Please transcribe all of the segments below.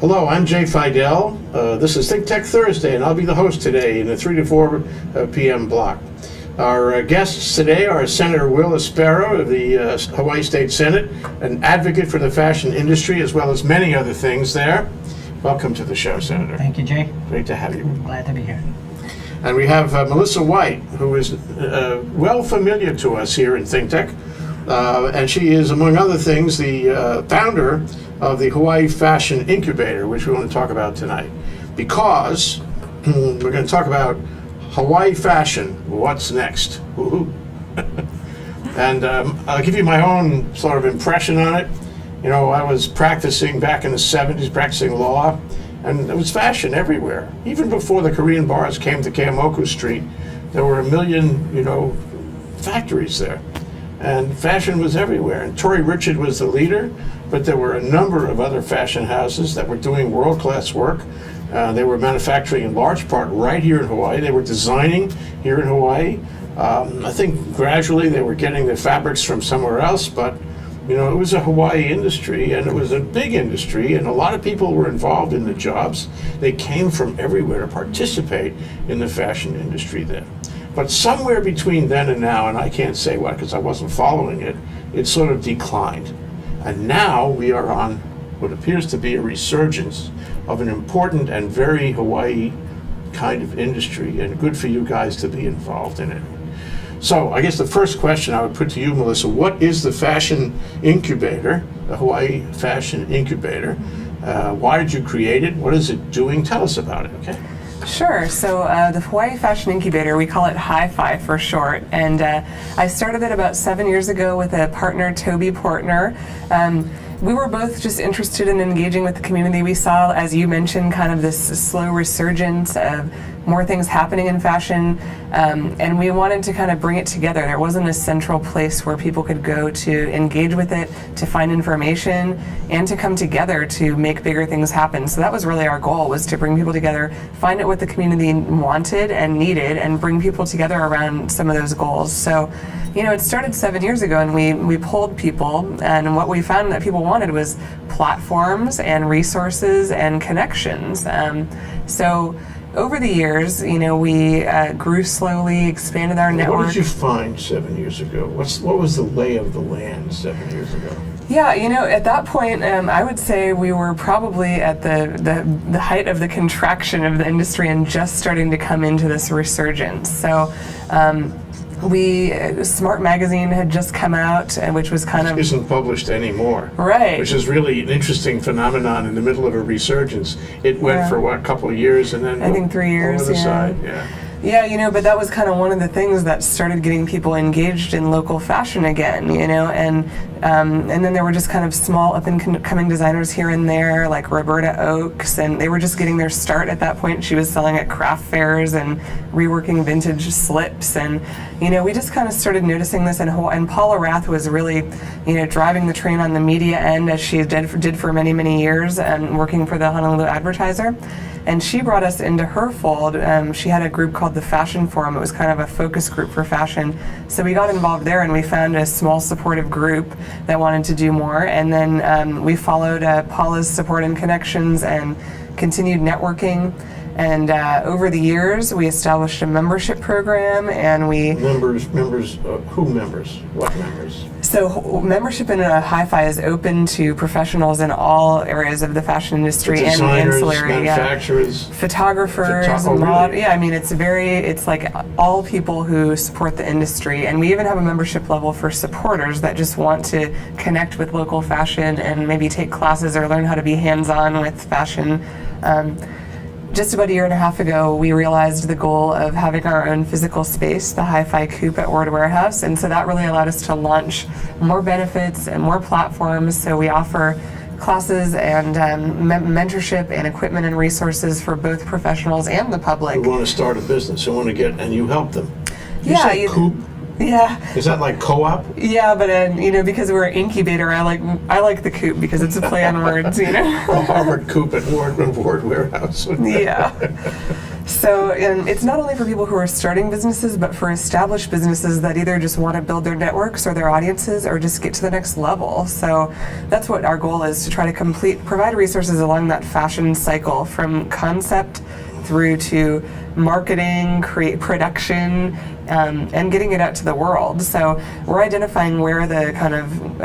Hello, I'm Jay Fidell. This is ThinkTech Thursday, and I'll be the host today in the 3 to 4 p.m. block. Our guests today are Senator Will Espero of the Hawaii State Senate, an advocate for the fashion industry, as well as many other things there. Welcome to the show, Senator. Thank you, Jay. Great to have you. Glad to be here. And we have Melissa White, who is well familiar to us here in ThinkTech. And she is, among other things, the founder of the Hawaii Fashion Incubator, which we want to talk about tonight. Because we're going to talk about Hawaii fashion, what's next? Woo-hoo. And I'll give you my own sort of impression on it. You know, I was practicing back in the 70s, practicing law, and there was fashion everywhere. Even before the Korean bars came to Keamoku Street, there were a million, factories there. And fashion was everywhere. And Tory Richard was the leader, but there were a number of other fashion houses that were doing world-class work. They were manufacturing in large part right here in Hawaii. They were designing here in Hawaii. I think gradually they were getting their fabrics from somewhere else, but it was a Hawaii industry, and it was a big industry, and a lot of people were involved in the jobs. They came from everywhere to participate in the fashion industry then. But somewhere between then and now, and I can't say what because I wasn't following it, it sort of declined. And now we are on what appears to be a resurgence of an important and very Hawaii kind of industry, and good for you guys to be involved in it. So I guess the first question I would put to you, Melissa, what is the Fashion Incubator, the Hawaii Fashion Incubator? Why did you create it? What is it doing? Tell us about it, okay? Sure. So the Hawaii Fashion Incubator, we call it Hi-Fi for short, and I started it about 7 years ago with a partner, Toby Portner. We were both just interested in engaging with the community. We saw, as you mentioned, kind of this slow resurgence of more things happening in fashion, and we wanted to kind of bring it together. There wasn't a central place where people could go to engage with it, to find information, and to come together to make bigger things happen. So that was really our goal, was to bring people together, find out what the community wanted and needed, and bring people together around some of those goals. So, it started 7 years ago, and we polled people, and what we found that people wanted was platforms and resources and connections. So over the years, we grew slowly, expanded our network. What did you find 7 years ago? What was the lay of the land 7 years ago? Yeah, at that point, I would say we were probably at the height of the contraction of the industry and just starting to come into this resurgence. So Smart Magazine had just come out, which was kind of... isn't published anymore. Right. Which is really an interesting phenomenon in the middle of a resurgence. It went for, a couple of yeyears, and then... I think 3 years, over the side. Yeah. Yeah, but that was kind of one of the things that started getting people engaged in local fashion again, and then there were just kind of small up-and-coming designers here and there, like Roberta Oakes, and they were just getting their start at that point. She was selling at craft fairs and reworking vintage slips, and, we just kind of started noticing this in Hawaii, and Paula Rath was really, driving the train on the media end, as she did for many, many years, and working for the Honolulu Advertiser. And she brought us into her fold. She had a group called the Fashion Forum. It was kind of a focus group for fashion. So we got involved there, and we found a small supportive group that wanted to do more. And then we followed Paula's support and connections and continued networking. And over the years, we established a membership program, and we... Who members? What members? So membership in Hi-Fi is open to professionals in all areas of the fashion industry and ancillary. Manufacturers, photographers, really? Yeah, I mean, it's like all people who support the industry. And we even have a membership level for supporters that just want to connect with local fashion and maybe take classes or learn how to be hands-on with fashion. Just about a year and a half ago, we realized the goal of having our own physical space, the Hi-Fi Coop at Ward Warehouse, and so that really allowed us to launch more benefits and more platforms. So we offer classes and mentorship and equipment and resources for both professionals and the public. Who want to start a business, who want to and you help them. Coop? Yeah. Is that like co-op? Yeah, but because we're an incubator, I like the Coop because it's a play on words, Harvard Coop at Ward Warehouse. Yeah. So, and it's not only for people who are starting businesses, but for established businesses that either just want to build their networks or their audiences or just get to the next level. So that's what our goal is, to try to provide resources along that fashion cycle, from concept through to marketing, production, and getting it out to the world. So we're identifying where the kind of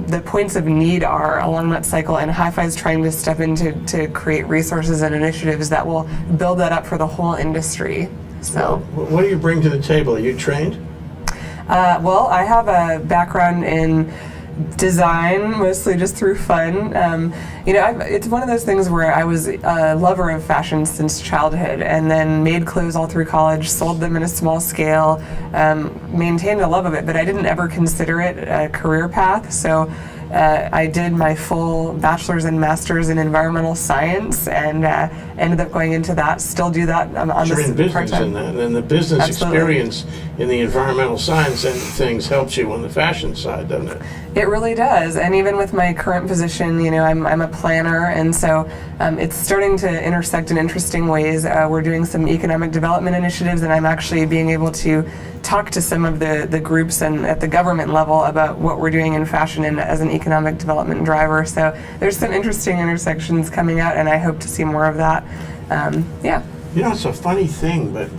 the points of need are along that cycle, and Hi-Fi is trying to step in to create resources and initiatives that will build that up for the whole industry. So, what do you bring to the table? Are you trained? Well, I have a background in design, mostly just through fun. It's one of those things where I was a lover of fashion since childhood, and then made clothes all through college, sold them in a small scale, maintained a love of it, but I didn't ever consider it a career path. So I did my full bachelor's and master's in environmental science, and ended up going into that. Still do that on You're in this business, part-time. and the business Absolutely. experience in the environmental science end of things helps you on the fashion side, doesn't it? It really does, and even with my current position, I'm a planner, and so it's starting to intersect in interesting ways. We're doing some economic development initiatives, and I'm actually being able to talk to some of the groups and at the government level about what we're doing in fashion and as an economic development driver. So there's some interesting intersections coming out, and I hope to see more of that. Yeah. It's a funny thing, but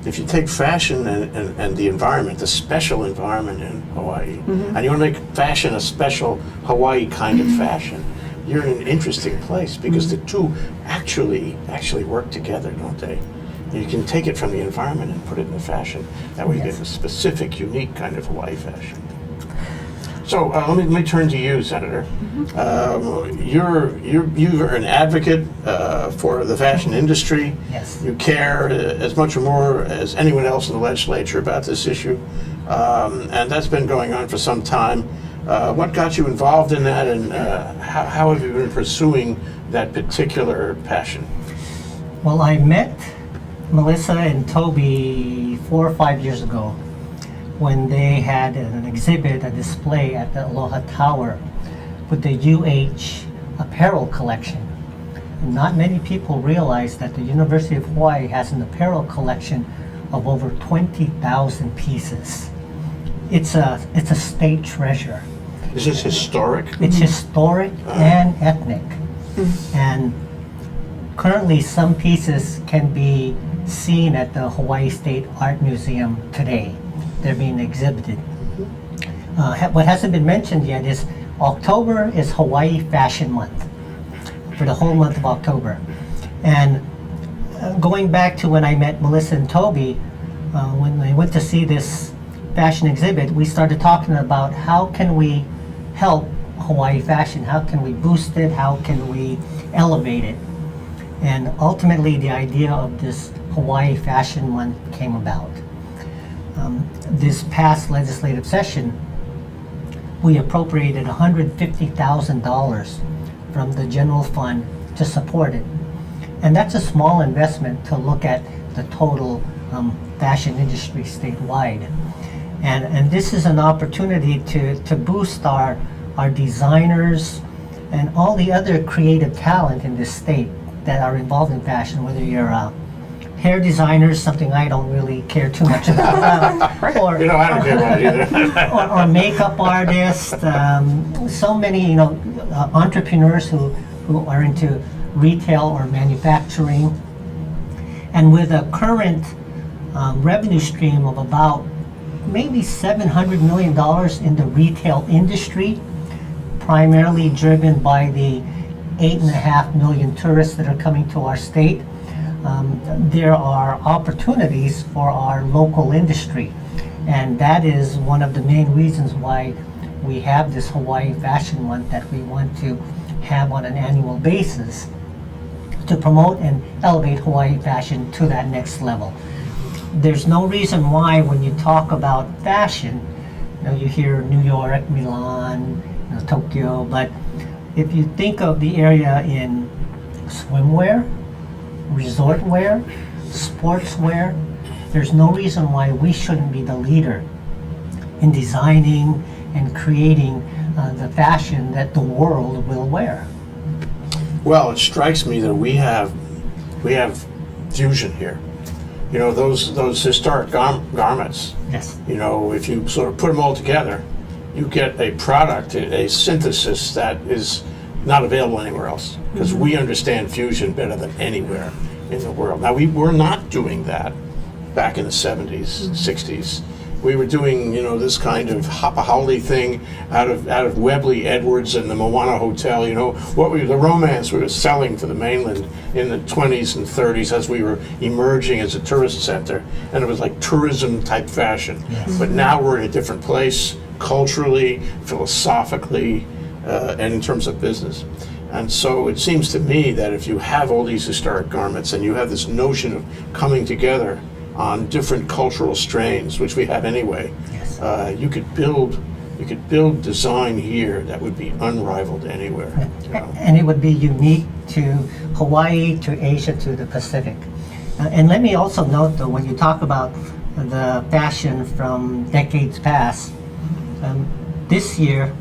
if you take fashion and the environment, the special environment in Hawaii, and you want to make fashion a special Hawaii kind of fashion, you're in an interesting place, because the two actually work together, don't they? You can take it from the environment and put it in the fashion. That way you get a specific, unique kind of Hawaii fashion. So let me turn to you, Senator. You're an advocate for the fashion industry. Yes. You care as much or more as anyone else in the legislature about this issue, and that's been going on for some time. What got you involved in that, and how have you been pursuing that particular passion? Well, I met Melissa and Toby 4 or 5 years ago when they had an exhibit, a display at the Aloha Tower with the UH apparel collection. And not many people realize that the University of Hawaii has an apparel collection of over 20,000 pieces. It's a state treasure. Is this historic? It's historic and ethnic. And currently some pieces can be seen at the Hawaii State Art Museum today. They're being exhibited. What hasn't been mentioned yet is October is Hawaii Fashion Month, for the whole month of October. And going back to when I met Melissa and Toby, when I went to see this fashion exhibit, we started talking about how can we help Hawaii fashion, how can we boost it, how can we elevate it. And ultimately the idea of this Hawaii Fashion Month came about. This past legislative session, we appropriated $150,000 from the general fund to support it. And that's a small investment to look at the total fashion industry statewide. And this is an opportunity to boost our designers and all the other creative talent in this state that are involved in fashion, whether you're hair designers, something I don't really care too much about, or I don't care about it either. or makeup artists, so many entrepreneurs who are into retail or manufacturing, and with a current revenue stream of about maybe $700 million in the retail industry, primarily driven by the 8.5 million tourists that are coming to our state. There are opportunities for our local industry, and that is one of the main reasons why we have this Hawaii Fashion Month that we want to have on an annual basis to promote and elevate Hawaii fashion to that next level. There's no reason why when you talk about fashion, you hear New York, Milan, Tokyo, but if you think of the area in swimwear, resort wear, sportswear, there's no reason why we shouldn't be the leader in designing and creating the fashion that the world will wear. Well, it strikes me that we have fusion here. You know, those historic garments, Yes. you know, if you sort of put them all together, you get a product, a synthesis that is not available anywhere else, because we understand fusion better than anywhere in the world. Now, we were not doing that back in the 70s, 60s. We were doing, you know, this kind of hop-a-howly thing out of Webley Edwards and the Moana Hotel, you know, the romance we were selling to the mainland in the 20s and 30s as we were emerging as a tourist center, and it was like tourism type fashion. Yes. But now we're in a different place, culturally, philosophically, and in terms of business. And so it seems to me that if you have all these historic garments and you have this notion of coming together on different cultural strains, which we have anyway, Yes. you could build design here that would be unrivaled anywhere. You know? And it would be unique to Hawaii, to Asia, to the Pacific. And let me also note, though, when you talk about the fashion from decades past, this year,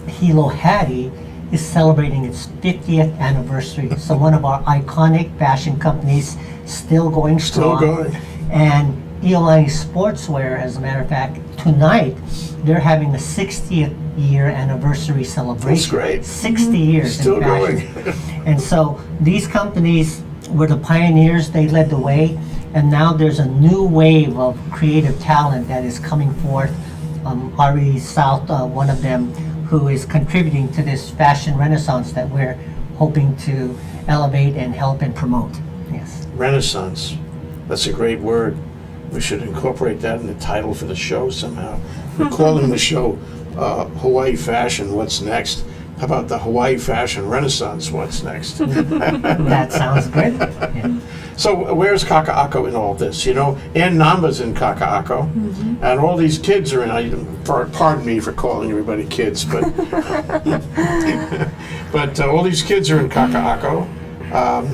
Hilo Hattie is celebrating its 50th anniversary. So one of our iconic fashion companies, still going strong. Still going. And Iolani Sportswear, as a matter of fact, tonight they're having the 60th year anniversary celebration. That's great. 60 years Still in fashion. going. And so these companies were the pioneers, they led the way, and now there's a new wave of creative talent that is coming forth. Ari South, one of them, who is contributing to this fashion renaissance that we're hoping to elevate and help and promote. Yes. Renaissance. That's a great word. We should incorporate that in the title for the show somehow. We're calling the show Hawaii Fashion, What's Next? How about the Hawaii Fashion Renaissance, What's Next? That sounds good. Yeah. So where's Kaka'ako in all this? You know, Ann Namba's in Kaka'ako, and all these kids are in, pardon me for calling everybody kids, but but all these kids are in Kaka'ako.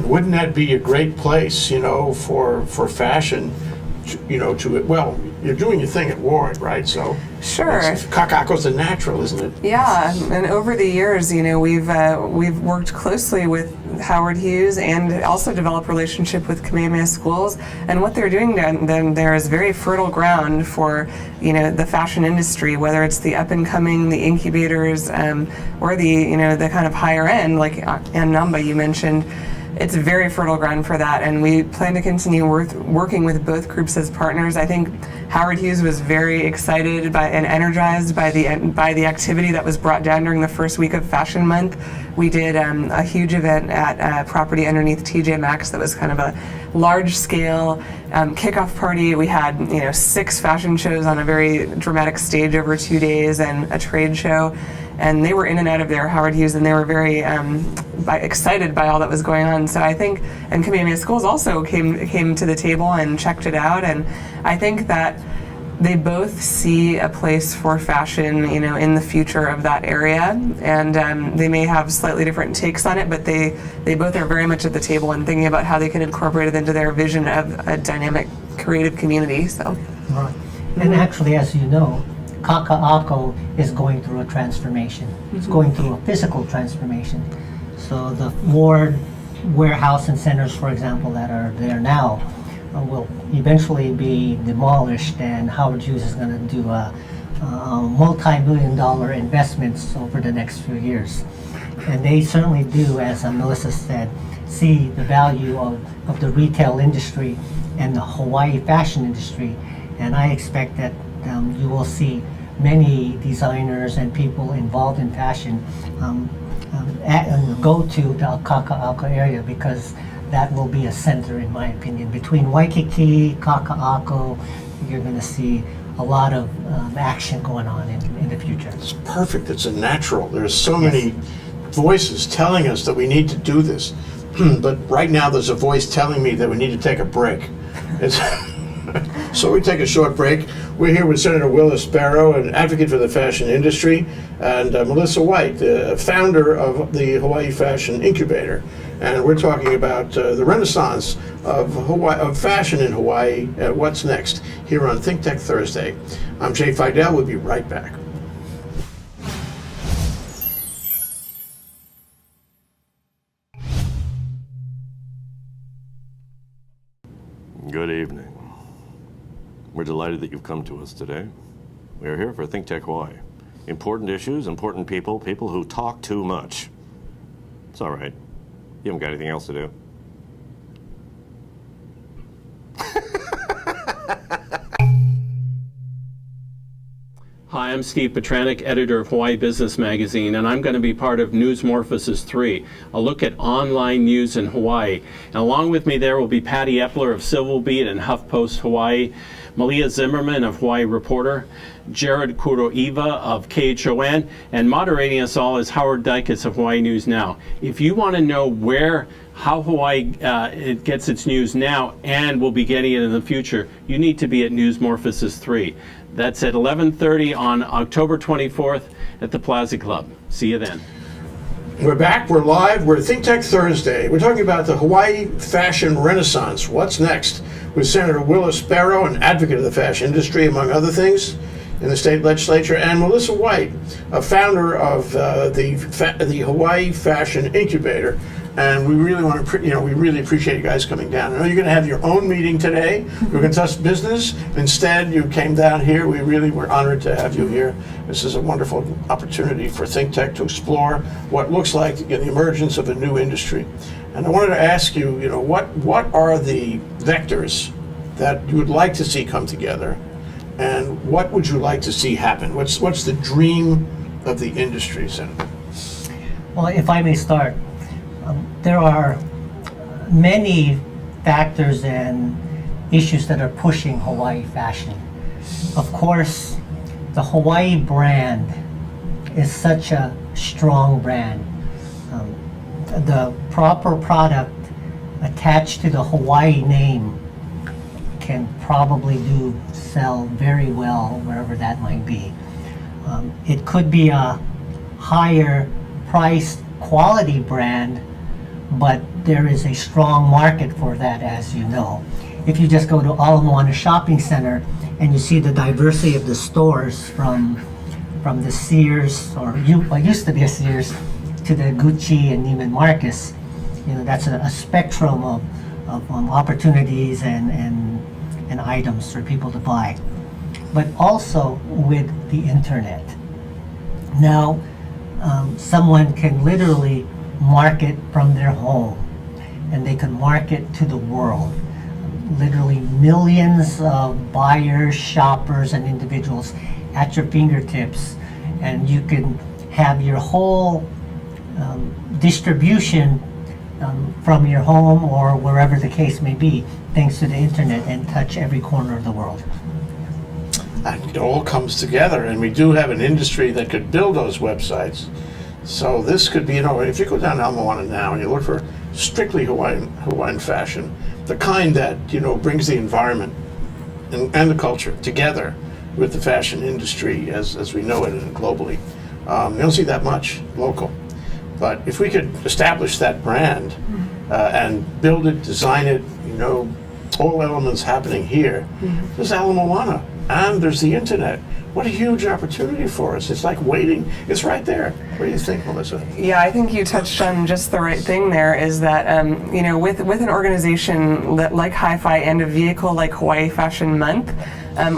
Wouldn't that be a great place, you know, for fashion, you know, well, you're doing your thing at Ward, right? So Sure. Kaka'ako's a natural, isn't it? Yeah, and over the years, you know, we've worked closely with Howard Hughes and also developed relationship with Kamehameha schools. And what they're doing down there is very fertile ground for, you know, the fashion industry, whether it's the up and coming, the incubators, or the, you know, the kind of higher end, like Ann Namba you mentioned. It's very fertile ground for that, and we plan to continue working with both groups as partners. I think Howard Hughes was very excited and energized by the activity that was brought down during the first week of Fashion Month. We did a huge event at property underneath TJ Maxx that was kind of a large-scale kickoff party. We had, you know, 6 fashion shows on a very dramatic stage over 2 days and a trade show. And they were in and out of there, Howard Hughes, and they were very excited by all that was going on. So I think, and Kamehameha Schools also came to the table and checked it out. And I think that they both see a place for fashion, you know, in the future of that area. And they may have slightly different takes on it, but they both are very much at the table and thinking about how they can incorporate it into their vision of a dynamic, creative community. So. Right. And actually, as you know, Kaka'ako is going through a transformation. It's going through a physical transformation. So the Ward warehouse and centers, for example, that are there now will eventually be demolished, and Howard Hughes is going to do a multi-million-dollar investments over the next few years. And they certainly do, as Melissa said, see the value of the retail industry and the Hawaii fashion industry. And I expect that you will see many designers and people involved in fashion go to the Kaka'ako area, because that will be a center, in my opinion. Between Waikiki, Kaka'ako, you're going to see a lot of action going on in the future. It's perfect. It's a natural. There's so many voices telling us that we need to do this. But right now there's a voice telling me that we need to take a break. So we take a short break. We're here with Senator Will Espero, an advocate for the fashion industry, and Melissa White, the founder of the Hawaii Fashion Incubator. And we're talking about the renaissance of fashion in Hawaii. What's next? Here on ThinkTech Thursday. I'm Jay Fidell. We'll be right back. Good evening. We're delighted that you've come to us today. We are here for ThinkTech Hawaii. Important issues, important people, people who talk too much. It's all right. You haven't got anything else to do. Hi, I'm Steve Petranek, editor of Hawaii Business Magazine, and I'm going to be part of Newsmorphosis 3, a look at online news in Hawaii. And along with me there will be Patty Epler of Civil Beat and HuffPost Hawaii, Malia Zimmerman of Hawaii Reporter, Jared Kuroiwa of KHON, and moderating us all is Howard Dykes of Hawaii News Now. If you want to know how Hawaii it gets its news now and will be getting it in the future, you need to be at Newsmorphosis 3. That's at 11:30 on October 24th at the Plaza Club. See you then. We're back, we're live, we're ThinkTech Thursday. We're talking about the Hawaii fashion renaissance. What's next? With Senator Will Espero, an advocate of the fashion industry, among other things, in the state legislature, and Melissa White, a founder of the Hawaii Fashion Incubator. And we really want to, we really appreciate you guys coming down. I know you're going to have your own meeting today. We're going to discuss business. Instead, you came down here. We really were honored to have you here. This is a wonderful opportunity for ThinkTech to explore what looks like the emergence of a new industry. And I wanted to ask you, what are the vectors that you would like to see come together, and what would you like to see happen? What's the dream of the industry, Senator? Well, if I may start, there are many factors and issues that are pushing Hawaii fashion. Of course, the Hawaii brand is such a strong brand. The proper product attached to the Hawaii name can probably sell very well wherever that might be. It could be a higher priced quality brand, but there is a strong market for that, as you know. If you just go to Ala Moana Shopping Center and you see the diversity of the stores from the Sears, or what used to be a Sears, to the Gucci and Neiman Marcus, that's a spectrum of opportunities and items for people to buy. But also with the internet. Now, someone can literally market from their home, and they can market to the world. Literally millions of buyers, shoppers, and individuals at your fingertips, and you can have your whole distribution from your home or wherever the case may be, thanks to the internet, and touch every corner of the world. And it all comes together, and we do have an industry that could build those websites. So this could be, if you go down to Ala Moana now and you look for strictly Hawaiian fashion, the kind that, brings the environment and the culture together with the fashion industry as we know it and globally. You don't see that much local. But if we could establish that brand and build it, design it, all elements happening here, there's Ala Moana and there's the internet. What a huge opportunity for us. It's like waiting. It's right there. What do you think, Melissa? Yeah, I think you touched on just the right thing there, is that, with an organization like Hi-Fi and a vehicle like Hawaii Fashion Month,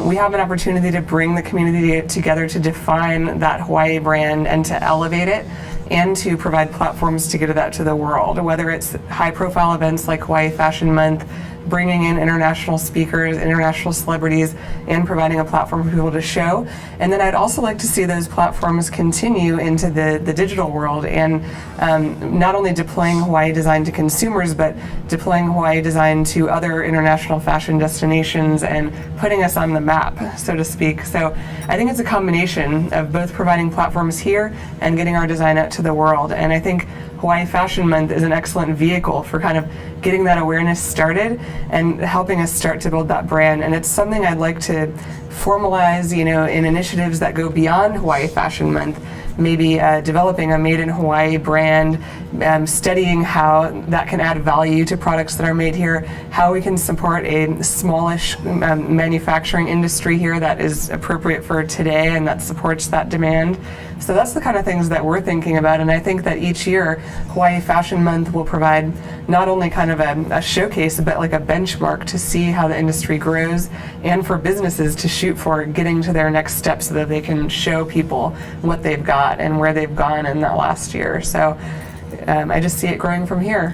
we have an opportunity to bring the community together to define that Hawaii brand and to elevate it, and to provide platforms to get that to the world, whether it's high-profile events like Hawaii Fashion Month, bringing in international speakers, international celebrities, and providing a platform for people to show. And then I'd also like to see those platforms continue into the digital world, and not only deploying Hawaii design to consumers, but deploying Hawaii design to other international fashion destinations and putting us on the map, so to speak. So I think it's a combination of both providing platforms here and getting our design out to the world. And I think Hawaii Fashion Month is an excellent vehicle for kind of getting that awareness started and helping us start to build that brand. And it's something I'd like to formalize, in initiatives that go beyond Hawaii Fashion Month, maybe developing a made in Hawaii brand, studying how that can add value to products that are made here, how we can support a smallish manufacturing industry here that is appropriate for today and that supports that demand. So that's the kind of things that we're thinking about, and I think that each year Hawaii Fashion Month will provide not only kind of a showcase, but like a benchmark to see how the industry grows, and for businesses to shoot for getting to their next step so that they can show people what they've got and where they've gone in that last year. So I just see it growing from here.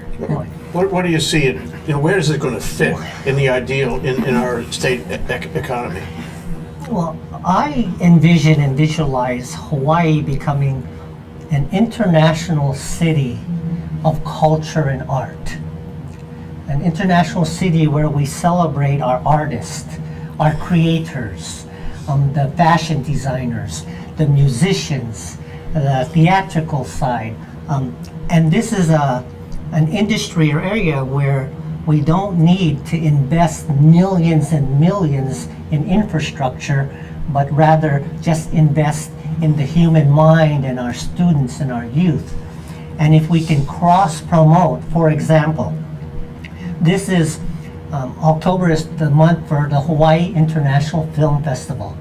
What do you see it, where is it going to fit in the ideal in our state economy? Well, I envision and visualize Hawaii becoming an international city of culture and art. An international city where we celebrate our artists, our creators, the fashion designers, the musicians, the theatrical side. And this is an industry or area where we don't need to invest millions and millions in infrastructure, but rather just invest in the human mind and our students and our youth. And if we can cross-promote, for example, this is October is the month for the Hawaii International Film Festival,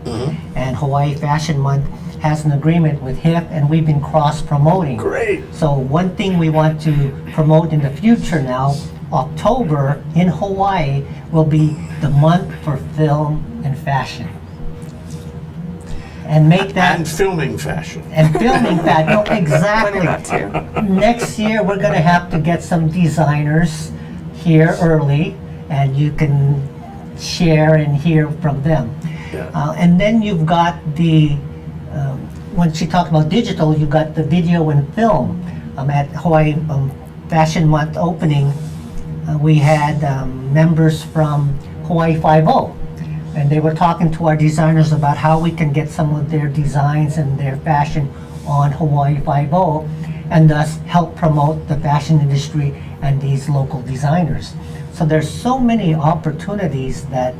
and Hawaii Fashion Month has an agreement with HIF, and we've been cross-promoting. Great. So one thing we want to promote in the future now, October in Hawaii will be the month for film and fashion. And make that... And filming fashion. And filming that, no, exactly. That too. Next year, we're going to have to get some designers here early, and you can share and hear from them. Yeah. And then you've got when she talked about digital, you've got the video and film. At Hawaii Fashion Month opening, we had members from Hawaii 5.0. And they were talking to our designers about how we can get some of their designs and their fashion on Hawaii 5.0 and thus help promote the fashion industry and these local designers. So there's so many opportunities that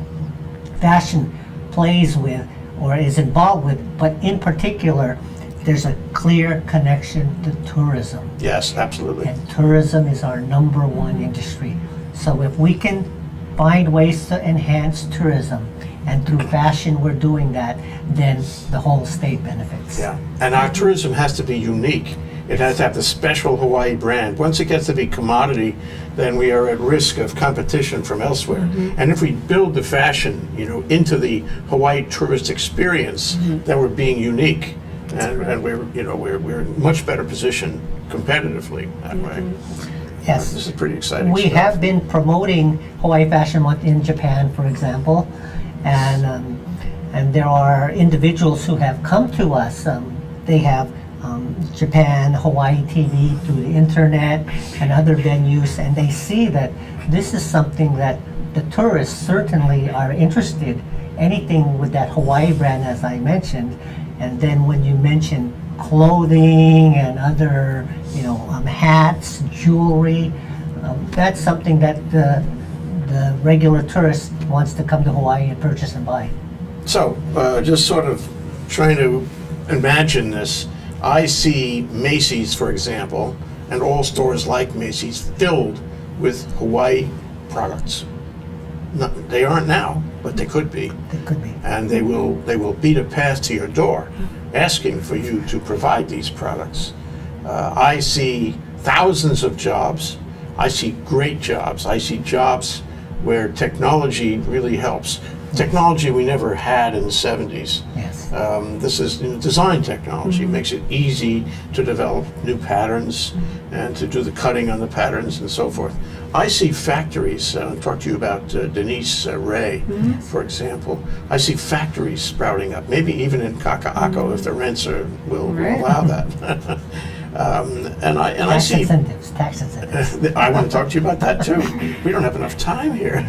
fashion plays with or is involved with, but in particular, there's a clear connection to tourism. Yes, absolutely. And tourism is our number one industry. So if we can find ways to enhance tourism, and through fashion we're doing that, then the whole state benefits. Yeah, and our tourism has to be unique. It has to have the special Hawaii brand. Once it gets to be commodity, then we are at risk of competition from elsewhere. And if we build the fashion, into the Hawaii tourist experience, then we're being unique, and we're in much better position competitively that way. Yes. This is pretty exciting We stuff. have been promoting Hawaii Fashion Month in Japan, for example, and there are individuals who have come to us. They have Japan, Hawaii TV through the internet and other venues, and they see that this is something that the tourists certainly are interested. Anything with that Hawaii brand, as I mentioned, and then when you mention clothing and other, hats, jewelry, that's something that the regular tourist wants to come to Hawaii and purchase and buy. So, just sort of trying to imagine this, I see Macy's, for example, and all stores like Macy's filled with Hawaii products. They aren't now, but they could be. It could be. And they will beat a path to your door, asking for you to provide these products. I see thousands of jobs. I see great jobs. I see jobs where technology really helps. Technology we never had in the 70s. Yes. This is design technology. It makes it easy to develop new patterns and to do the cutting on the patterns and so forth. I see factories, talk to you about Denise Ray, for example. I see factories sprouting up, maybe even in Kaka'ako if the rents will allow that. And I see Tax incentives. I want to talk to you about that too. We don't have enough time here.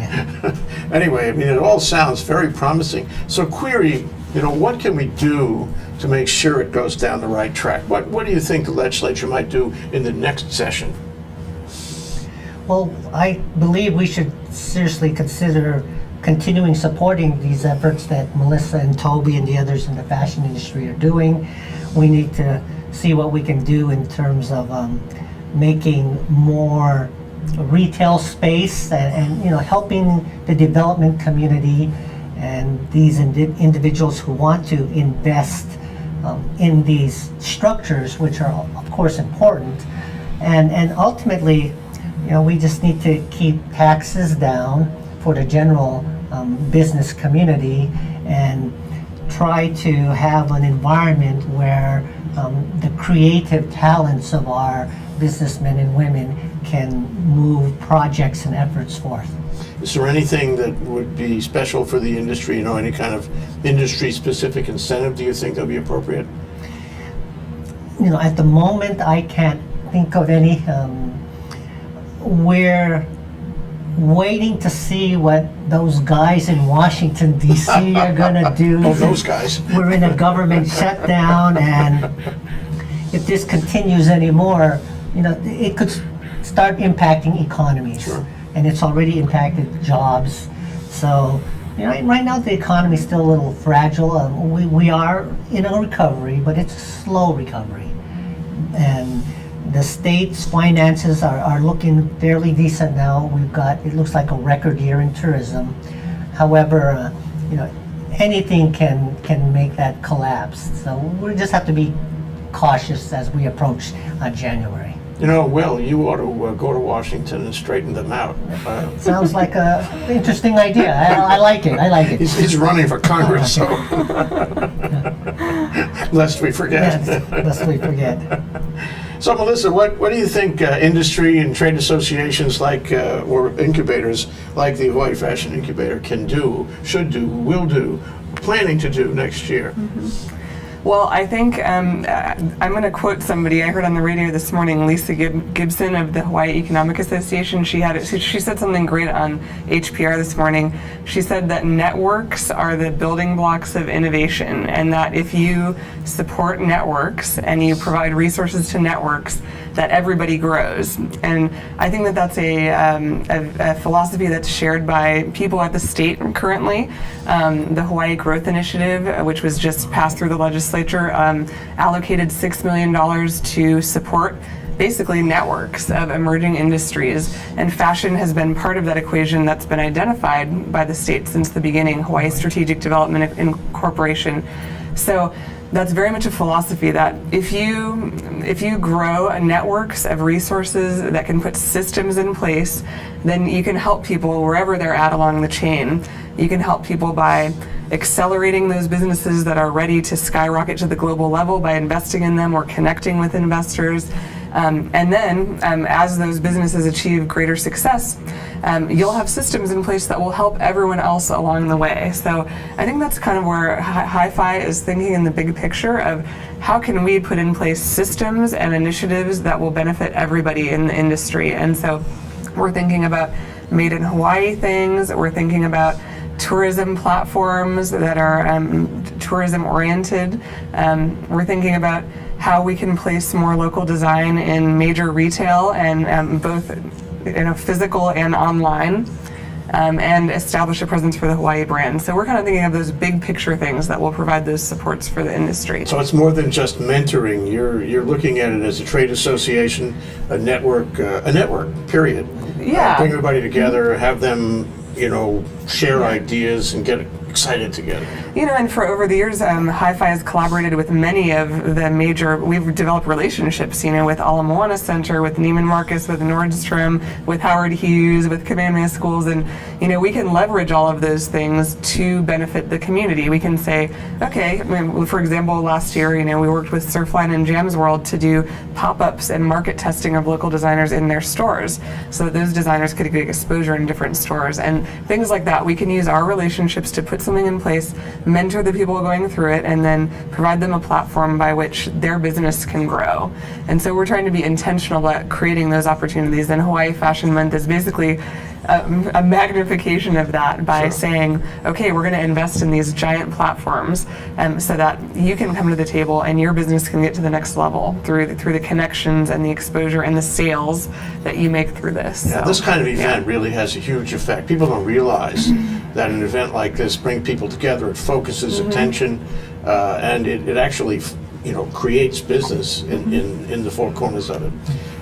Anyway, it all sounds very promising. So query, what can we do to make sure it goes down the right track? What do you think the legislature might do in the next session? Well, I believe we should seriously consider continuing supporting these efforts that Melissa and Toby and the others in the fashion industry are doing. We need to see what we can do in terms of making more retail space and helping the development community and these individuals who want to invest in these structures, which are of course important. And ultimately, we just need to keep taxes down for the general business community and try to have an environment where the creative talents of our businessmen and women can move projects and efforts forth. Is there anything that would be special for the industry, any kind of industry-specific incentive do you think that would be appropriate? At the moment, I can't think of any. We're waiting to see what those guys in Washington, D.C. are going to do. Oh, those guys. We're in a government shutdown, and if this continues anymore, it could start impacting economies. Sure. And it's already impacted jobs. So, right now the economy is still a little fragile. We are in a recovery, but it's a slow recovery. And the state's finances are looking fairly decent now. It looks like a record year in tourism. However, anything can make that collapse. So we just have to be cautious as we approach January. Will, you ought to go to Washington and straighten them out. Sounds like an interesting idea. I like it. He's running for Congress, so lest we forget. Yes, lest we forget. So, Melissa, what do you think industry and trade associations or incubators like the Hawaii Fashion Incubator can do, should do, will do, planning to do next year? Mm-hmm. Well, I think I'm going to quote somebody I heard on the radio this morning, Lisa Gibson of the Hawaii Economic Association. She said something great on HPR this morning. She said that networks are the building blocks of innovation, and that if you support networks and you provide resources to networks, that everybody grows. And I think that that's a philosophy that's shared by people at the state currently. The Hawaii Growth Initiative, which was just passed through the legislature, allocated $6 million to support basically networks of emerging industries, and fashion has been part of that equation that's been identified by the state since the beginning, Hawaii Strategic Development Incorporation. So that's very much a philosophy that if you grow networks of resources that can put systems in place, then you can help people wherever they're at along the chain. You can help people by accelerating those businesses that are ready to skyrocket to the global level by investing in them or connecting with investors. And then as those businesses achieve greater success, you'll have systems in place that will help everyone else along the way. So I think that's kind of where Hi-Fi is thinking in the big picture of how can we put in place systems and initiatives that will benefit everybody in the industry. And so we're thinking about made in Hawaii things, we're thinking about tourism platforms that are tourism oriented. We're thinking about how we can place more local design in major retail and both physical and online, and establish a presence for the Hawaii brand. So we're kind of thinking of those big picture things that will provide those supports for the industry. So it's more than just mentoring. You're looking at it as a trade association, a network, period. Yeah. Bring everybody together, have them, share ideas and get excited together. And for over the years, Hi-Fi has collaborated with many of the major, we've developed relationships, with Ala Moana Center, with Neiman Marcus, with Nordstrom, with Howard Hughes, with Kamehameha Schools, and, we can leverage all of those things to benefit the community. We can say, okay, for example, last year, we worked with Surfline and Jams World to do pop-ups and market testing of local designers in their stores, so that those designers could get exposure in different stores, and things like that. We can use our relationships to put something in place, mentor the people going through it, and then provide them a platform by which their business can grow. And so we're trying to be intentional about creating those opportunities, and Hawaii Fashion Month is basically a magnification of that by saying, okay, we're going to invest in these giant platforms so that you can come to the table and your business can get to the next level through the connections and the exposure and the sales that you make through this. Yeah, this kind of event really has a huge effect. People don't realize that an event like this bring people together. It focuses attention, and it actually, creates business in the four corners of it.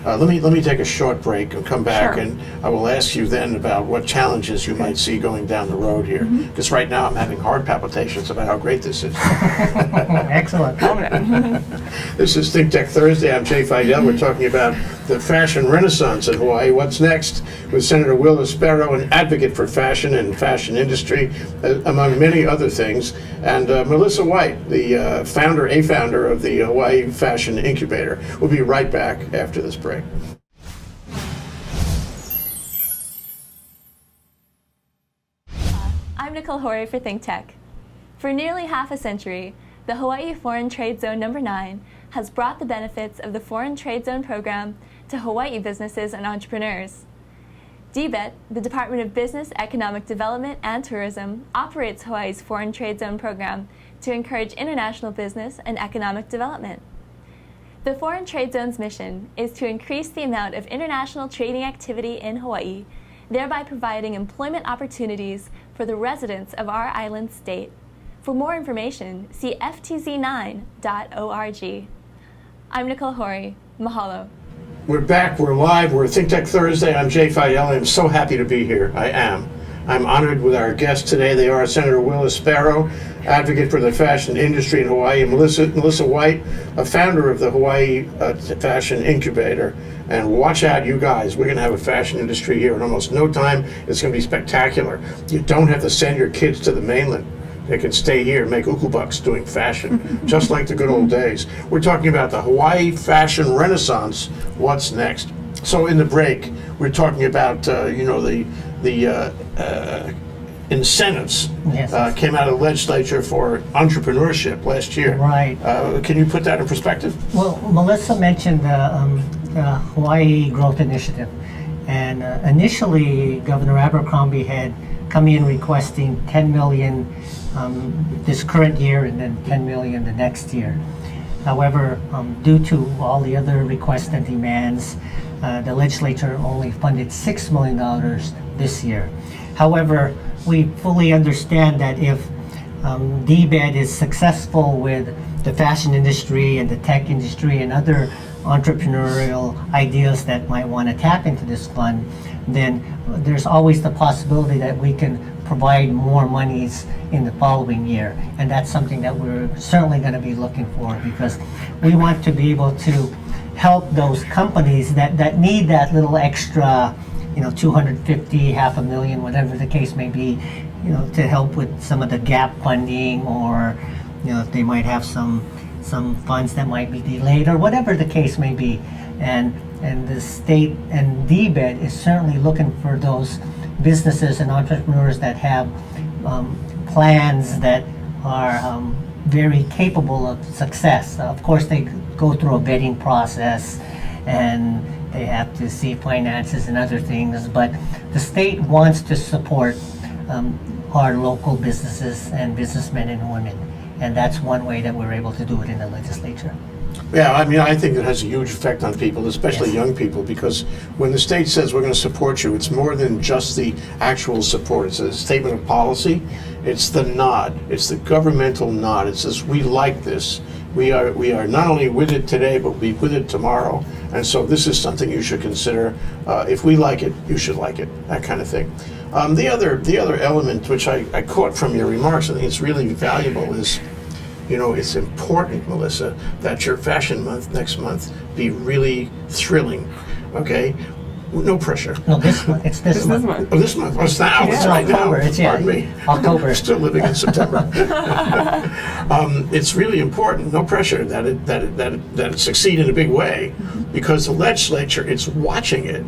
Let me take a short break and come back, Sure. and I will ask you then about what challenges you might see going down the road here. Because right now I'm having heart palpitations about how great this is. Excellent. This is ThinkTech Thursday. I'm Jay Fidell. We're talking about the fashion renaissance in Hawaii. What's next? With Senator Will Espero, an advocate for fashion and fashion industry, among many other things, and Melissa White, the founder of the Hawaii Fashion Incubator. We'll be right back after this break. I'm Nicole Horry for ThinkTech. For nearly half a century, the Hawaii Foreign Trade Zone No. 9 has brought the benefits of the Foreign Trade Zone program to Hawaii businesses and entrepreneurs. DBET, the Department of Business, Economic Development, and Tourism, operates Hawaii's Foreign Trade Zone program to encourage international business and economic development. The Foreign Trade Zone's mission is to increase the amount of international trading activity in Hawaii, thereby providing employment opportunities for the residents of our island state. For more information, see ftz9.org. I'm Nicole Horry. Mahalo. We're back, we're live, we're ThinkTech Thursday. I'm Jay Fidell. I'm so happy to be here. I am. I'm honored with our guests today. They are Senator Will Espero, advocate for the fashion industry in Hawaii, and Melissa White, a founder of the Hawaii Fashion Incubator. And watch out, you guys. We're going to have a fashion industry here in almost no time. It's going to be spectacular. You don't have to send your kids to the mainland. They can stay here and make uku bucks doing fashion, just like the good old days. We're talking about the Hawaii fashion renaissance. What's next? So in the break, we're talking about the incentives Yes. came out of the legislature for entrepreneurship last year. Right. Can you put that in perspective? Well, Melissa mentioned the Hawaii Growth Initiative, and initially Governor Abercrombie had come in requesting 10 million this current year and then 10 million the next year. However, due to all the other requests and demands, the legislature only funded $6 million this year. However, we fully understand that if DBED is successful with the fashion industry and the tech industry and other entrepreneurial ideas that might want to tap into this fund, then there's always the possibility that we can provide more monies in the following year. And that's something that we're certainly going to be looking for, because we want to be able to help those companies that need that little extra, 250, half a million, whatever the case may be, to help with some of the gap funding, or, if they might have some funds that might be delayed, or whatever the case may be. And the state and DBED is certainly looking for those businesses and entrepreneurs that have plans that are very capable of success. Of course, they go through a vetting process, and they have to see finances and other things, but the state wants to support our local businesses and businessmen and women, and that's one way that we're able to do it in the legislature. Yeah, I think it has a huge effect on people, especially Yes. young people, because when the state says we're going to support you, it's more than just the actual support. It's a statement of policy. It's the nod. It's the governmental nod. It says we like this. We are not only with it today, but we'll be with it tomorrow. And so this is something you should consider. If we like it, you should like it. That kind of thing. The other element, which I caught from your remarks, I think it's really valuable, is it's important, Melissa, that your fashion month next month be really thrilling, okay? No pressure. No, this month. It's this month. Oh, this month. Oh, it's now. It's It's right October. now. Pardon me. October. Still living in September. It's really important. No pressure that it succeed in a big way, because the legislature is watching it.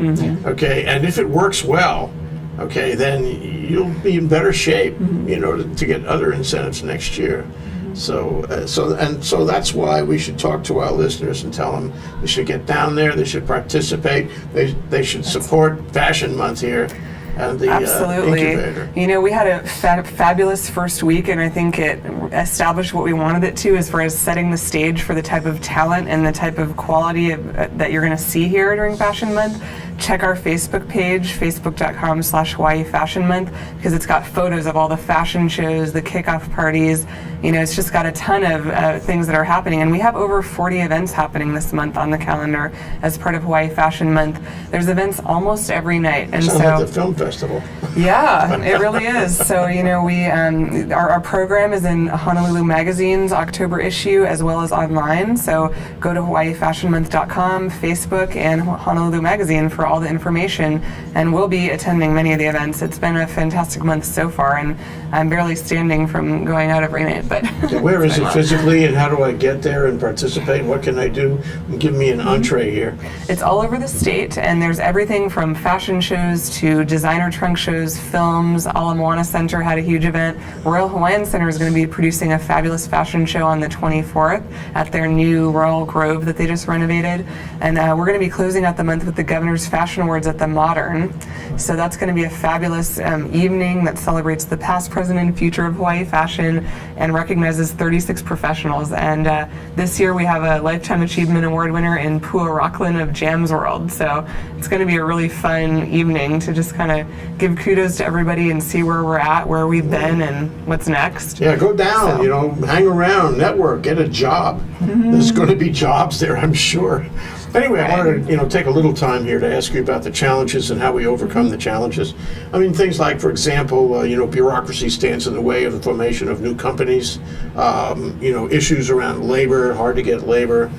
Okay, and if it works well, okay, then you'll be in better shape, to get other incentives next year. So that's why we should talk to our listeners and tell them they should get down there, they should participate, they should support Fashion Month here and the Absolutely. incubator. We had a fabulous first week, and I think it established what we wanted it to, as far as setting the stage for the type of talent and the type of quality that you're going to see here during Fashion Month. check our Facebook page, facebook.com/Hawaii Fashion Month, because it's got photos of all the fashion shows, the kickoff parties. It's just got a ton of things that are happening. And we have over 40 events happening this month on the calendar as part of Hawaii Fashion Month. There's events almost every night. And Sounds like the film festival. Yeah, it really is. So, we our program is in Honolulu Magazine's October issue as well as online. So go to hawaiifashionmonth.com, Facebook, and Honolulu Magazine for all the information. And we'll be attending many of the events. It's been a fantastic month so far, and I'm barely standing from going out every night. But Where is it physically, and how do I get there and participate? What can I do? Give me an entree here. It's all over the state, and there's everything from fashion shows to designer trunk shows, films. Ala Moana Center had a huge event. Royal Hawaiian Center is going to be producing a fabulous fashion show on the 24th at their new Royal Grove that they just renovated. And we're going to be closing out the month with the Governor's Fashion Awards at the Modern. So that's going to be a fabulous evening that celebrates the past, present, and future of Hawaii fashion and recognizes 36 professionals. And this year we have a Lifetime Achievement Award winner in Pua Rockland of Jam's World. So it's going to be a really fun evening to just kind of give kudos to everybody and see where we're at, where we've been, and what's next. Yeah, go down, hang around, network, get a job. There's going to be jobs there, I'm sure. Anyway, I wanted to, take a little time here to ask you about the challenges and how we overcome the challenges. I mean, things like, for example, bureaucracy stands in the way of the formation of new companies. Issues around labor, hard to get labor.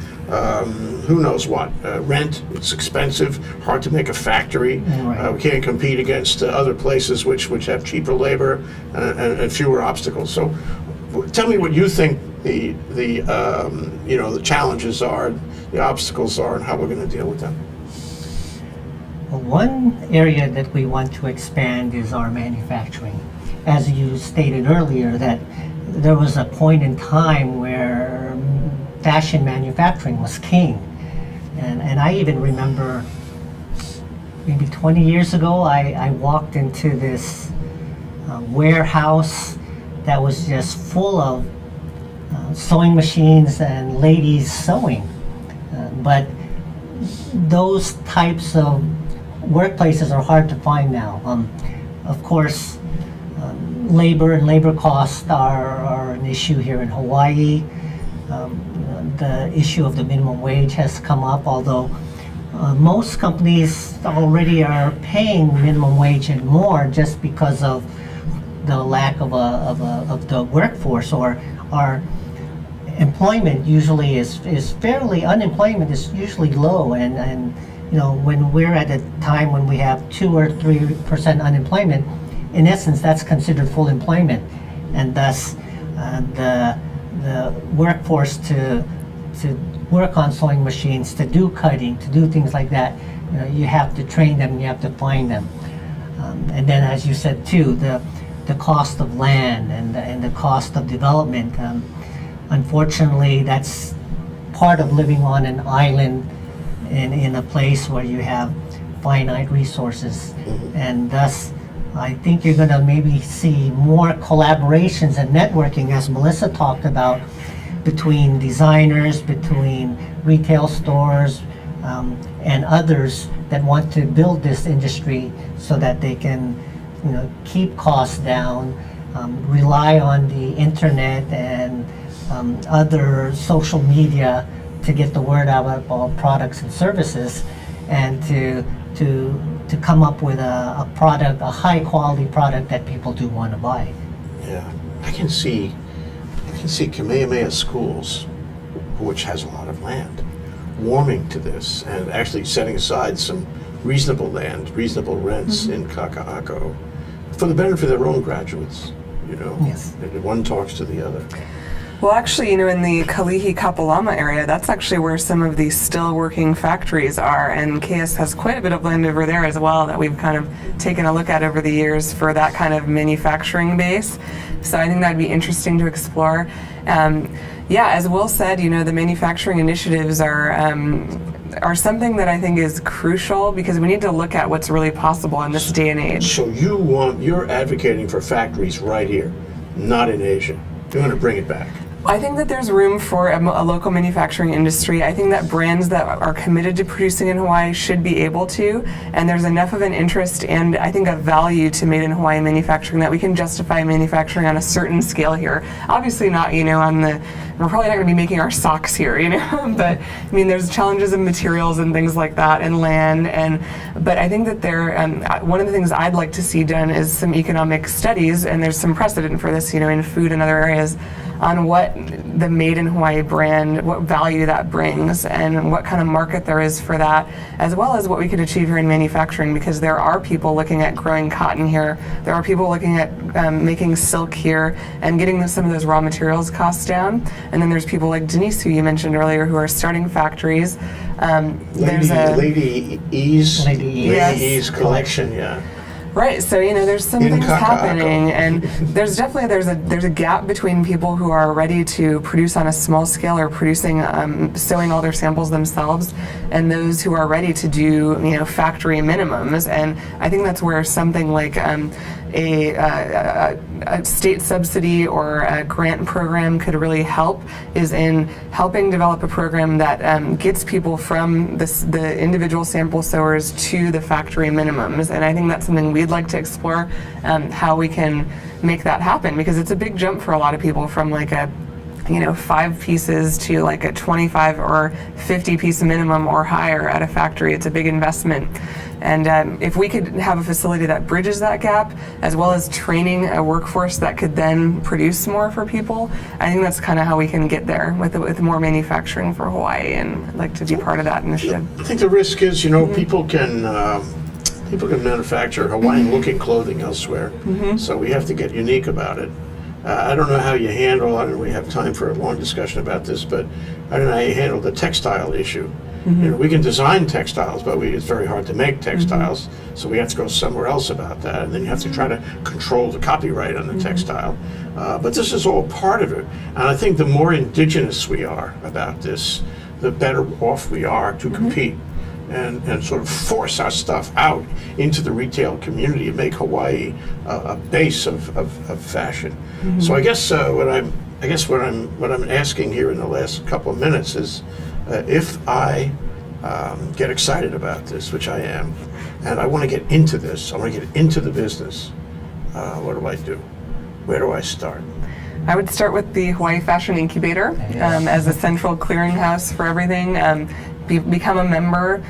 Who knows what? Rent, it's expensive, hard to make a factory. We can't compete against other places which have cheaper labor and fewer obstacles. So, tell me what you think the challenges are, the obstacles are, and how we're going to deal with them. Well, one area that we want to expand is our manufacturing. As you stated earlier, that there was a point in time where fashion manufacturing was king. And I even remember maybe 20 years ago, I walked into this warehouse that was just full of sewing machines and ladies sewing. But those types of workplaces are hard to find now. Of course, labor and labor costs are an issue here in Hawaii. The issue of the minimum wage has come up, although most companies already are paying minimum wage and more just because of the lack of the workforce, or our employment usually is fairly, unemployment is usually low, and when we're at a time when we have 2 or 3% unemployment, in essence that's considered full employment, and thus the workforce to work on sewing machines, to do cutting, to do things like that, you have to train them, you have to find them, and then as you said too, the cost of land and the cost of development. Unfortunately, that's part of living on an island in a place where you have finite resources, and thus I think you're going to maybe see more collaborations and networking, as Melissa talked about, between designers, between retail stores, and others that want to build this industry so that they can keep costs down, rely on the internet and other social media to get the word out about products and services, and to come up with a product, a high quality product that people do want to buy. Yeah, I can see Kamehameha Schools, which has a lot of land, warming to this and actually setting aside some reasonable land, reasonable rents in Kaka'ako for the benefit of their own graduates. Yes. One talks to the other. Well, actually, in the Kalihi Kapalama area, that's actually where some of these still working factories are, and KS has quite a bit of land over there as well that we've kind of taken a look at over the years for that kind of manufacturing base. So I think that'd be interesting to explore. As Will said, the manufacturing initiatives are something that I think is crucial, because we need to look at what's really possible in this day and age. So you're advocating for factories right here, not in Asia. You want to bring it back. I think that there's room for a local manufacturing industry. I think that brands that are committed to producing in Hawaii should be able to, and there's enough of an interest and I think a value to made in Hawaii manufacturing that we can justify manufacturing on a certain scale here. Obviously not, we're probably not going to be making our socks here, but I mean, there's challenges of materials and things like that and land, but I think that one of the things I'd like to see done is some economic studies, and there's some precedent for this, in food and other areas, on what the Made in Hawaii brand, what value that brings, and what kind of market there is for that, as well as what we could achieve here in manufacturing, because there are people looking at growing cotton here, there are people looking at making silk here, and getting some of those raw materials costs down, and then there's people like Denise, who you mentioned earlier, who are starting factories. Lady E's Yes. collection, yeah. Right, so there's some things happening, and there's a gap between people who are ready to produce on a small scale or producing, sewing all their samples themselves, and those who are ready to do factory minimums. And I think that's where something like a state subsidy or a grant program could really help, is in helping develop a program that gets people from the individual sample sewers to the factory minimums. And I think that's something we'd like to explore, how we can make that happen, because it's a big jump for a lot of people from like a 5 pieces to like a 25 or 50 piece minimum or higher at a factory. It's a big investment. And if we could have a facility that bridges that gap, as well as training a workforce that could then produce more for people, I think that's kind of how we can get there with more manufacturing for Hawaii, and I'd like to be part of that initiative. I think the risk is, people can manufacture Hawaiian-looking clothing elsewhere, so we have to get unique about it. I don't know how you handle, I don't know we have time for a long discussion about this, but I don't know how you handle the textile issue. We can design textiles, but it's very hard to make textiles, so we have to go somewhere else about that, and then you have to try to control the copyright on the textile. But this is all part of it, and I think the more indigenous we are about this, the better off we are to compete and sort of force our stuff out into the retail community and make Hawaii a base of fashion. So I guess what I'm asking here in the last couple of minutes is, if I get excited about this, which I am, and I want to get into this, I want to get into the business, what do I do? Where do I start? I would start with the Hawaii Fashion Incubator as a central clearinghouse for everything. Become a member,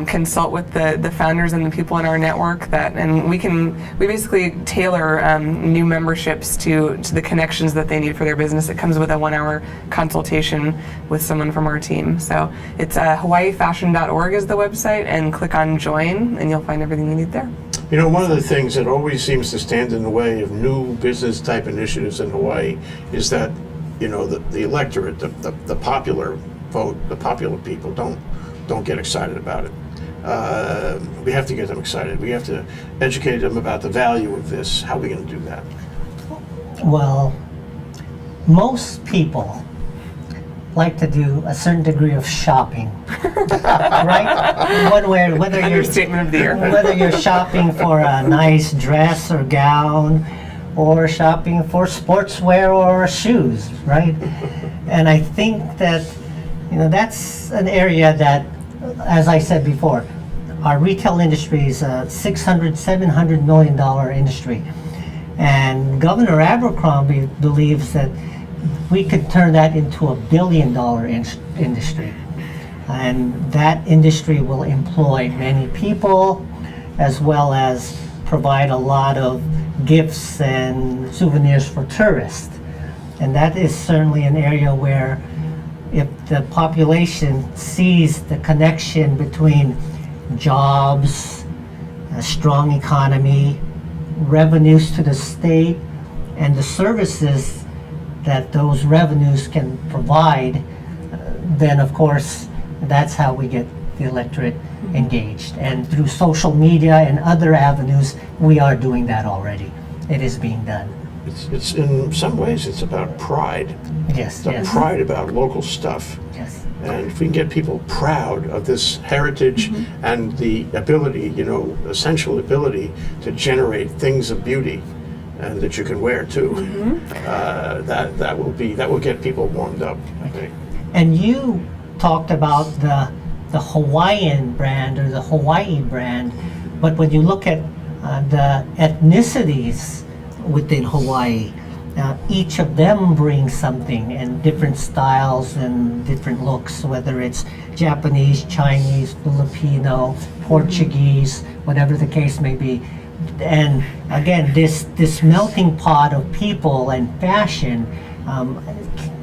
consult with the founders and the people in our network, and we basically tailor new memberships to the connections that they need for their business. It comes with a 1-hour consultation with someone from our team. So it's hawaiifashion.org is the website, and click on join, and you'll find everything you need there. One of the things that always seems to stand in the way of new business type initiatives in Hawaii is that, the electorate, the popular vote, the popular people don't get excited about it. We have to get them excited. We have to educate them about the value of this. How are we going to do that? Well, most people like to do a certain degree of shopping, right? Whether Understatement of the year. whether you're shopping for a nice dress or gown, or shopping for sportswear or shoes, right? And I think that that's an area that, as I said before, our retail industry is a $600-700 million industry, and Governor Abercrombie believes that we could turn that into $1 billion industry, and that industry will employ many people, as well as provide a lot of gifts and souvenirs for tourists. And that is certainly an area where, if the population sees the connection between jobs, a strong economy, revenues to the state, and the services that those revenues can provide, then of course that's how we get the electorate engaged. And through social media and other avenues, we are doing that already. It is being done. It's in some ways it's about pride. Yes, It's yes. pride about local stuff. Yes. And if we can get people proud of this heritage and the ability, essential ability to generate things of beauty, and that you can wear too. That will get people warmed up, I think. And you talked about the Hawaiian brand or the Hawaii brand, but when you look at the ethnicities within Hawaii, each of them brings something and different styles and different looks, whether it's Japanese, Chinese, Filipino, Portuguese, whatever the case may be. And again, this melting pot of people and fashion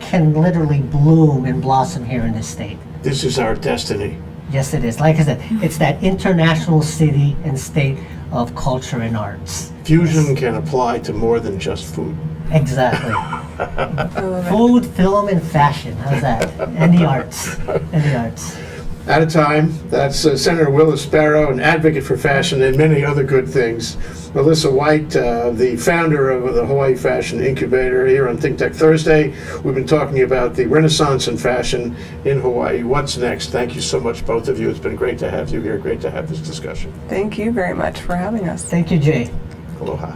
can literally bloom and blossom here in this state. This is our destiny. Yes, it is. Like I said, it's that international city and state of culture and arts. Fusion can apply to more than just food. Exactly. Food, film, and fashion. How's that? And the arts. And the arts. At a time, that's Senator Will Espero, an advocate for fashion and many other good things. Melissa White, the founder of the Hawaii Fashion Incubator, here on ThinkTech Thursday. We've been talking about the renaissance in fashion in Hawaii. What's next? Thank you so much, both of you. It's been great to have you here. Great to have this discussion. Thank you very much for having us. Thank you, Jay. Aloha.